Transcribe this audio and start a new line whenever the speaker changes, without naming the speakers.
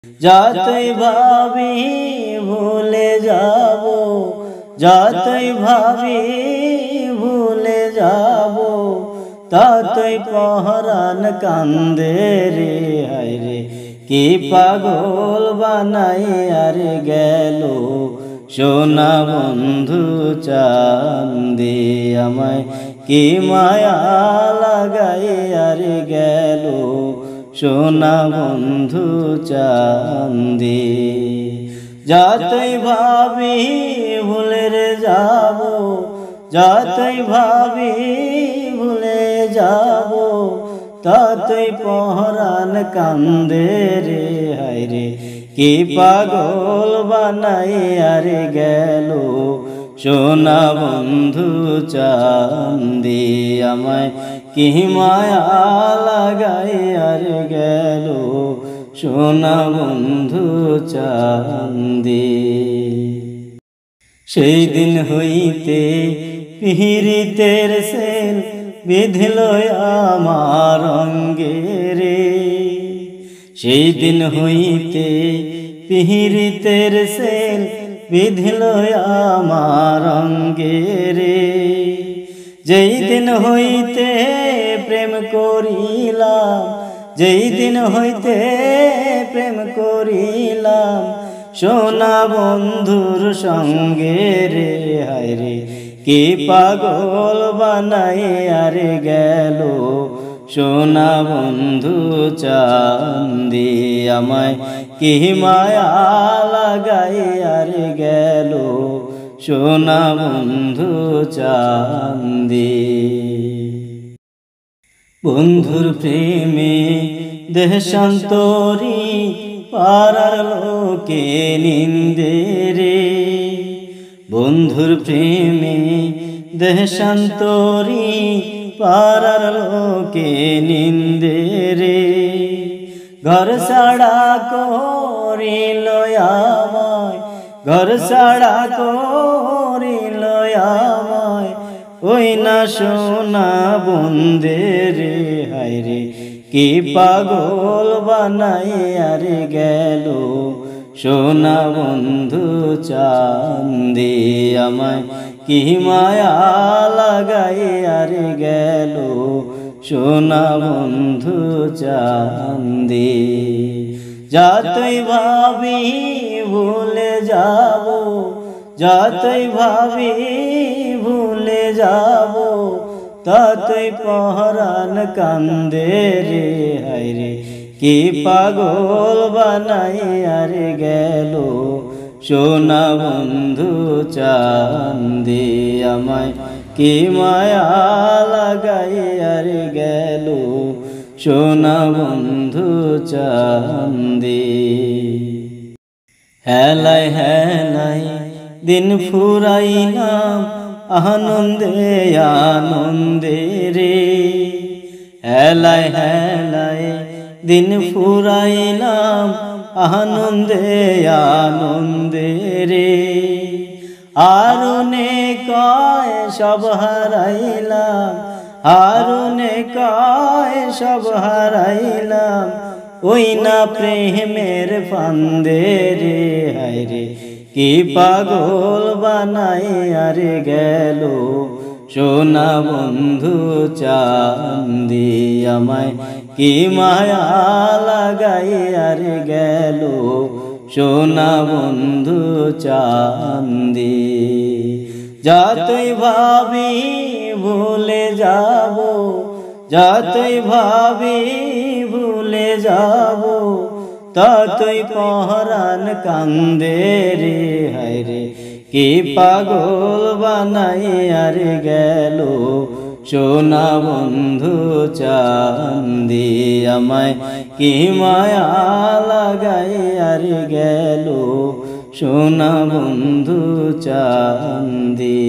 যতই ভাবি ভুলে যাব, যতই ভাবি ভুলে যাব, ততই পহরান কান্দে রে। হায় রে কি পাগল বানাই আর গেল সোনা বন্ধু চাঁদে, আমায় কি মায়া লাগাই আর গেল সোনা বন্ধু চাঁদে। যতই ভাবি ভুলে যাব, যতই ভাবি ভুলে যাব, ততই পহরান কান্দে রে। হায় রে কি পাগল বানাই আর গেল সোনা বন্ধু চাঁদে, আমায় কি মায়া লাগাই আর গেল সোনা বন্ধু চাঁদে। সেই দিন হইতে পিহিরিতের সেল বিধিল আমার অঙ্গে রে, সেই দিন হইতে পিহিরিতের সেল বিধিল আমার অঙ্গে রে। যেই দিন হইতে প্রেম করিলাম, যেই দিন হইতে প্রেম করিলাম সোনা বন্ধুর সঙ্গে রে। হায় রে কি পাগল বানাই আর গেল সোনা বন্ধু চাঁদে, আমায় কি মায়া লাগাই আর গেল সোনা বন্ধু চাঁদে। বন্ধুর প্রেমে দেশান্তরী পাড়ার লোকে নিন্দে রে, বন্ধুর প্রেমে দেশান্তরী পাড়ার লোকে নিন্দে রে। ঘর ছাড়া করিল আমায়, ঘর ছাড়া করিল আমায় ওই না সোনা বন্ধে রে। হায় রে কি পাগল বানাই আর গেল সোনা বন্ধু চাঁদে, আমায় কি মায়া লাগাই আর গেল সোনা বন্ধু চাঁদে। যতই ভাবি ভুলে যাব, যতই ভাবি ভুলে যাব, ততই পহরান কান্দে রে। হায় রে কি পাগল বানাই আর গেল সোনা বন্ধু চাঁদে, আমায় কি মায়া লাগাই আর গেল সোনা বন্ধু চাঁদে। হেলাই হেলাই দিন ফুরাইলাম আনন্দে আনন্দে রে, হেলাই হেলাই দিন ফুরাইলাম আনন্দে আনন্দে রে। আরুনে কয় সব হারাইলাম, আরুনে কয় সব হারাইলাম ওই না প্রেমের ফান্দে রে। হায় রে কি পাগল বানাই আর গেল সোনা বন্ধু চাঁদে, আমায় কি মায়া লাগাই আর গেল সোনা বন্ধু চাঁদে। যতই ভাবি ভুলে যাব, যতই ভাবি ভুলে যাব, ততই পহরান কান্দে রে। হায় রে কি পাগল বানাই আর গেল সোনা বন্ধু চাঁদে, আমায় কি মায়া লাগাই আর গেল সোনা বন্ধু চাঁদে।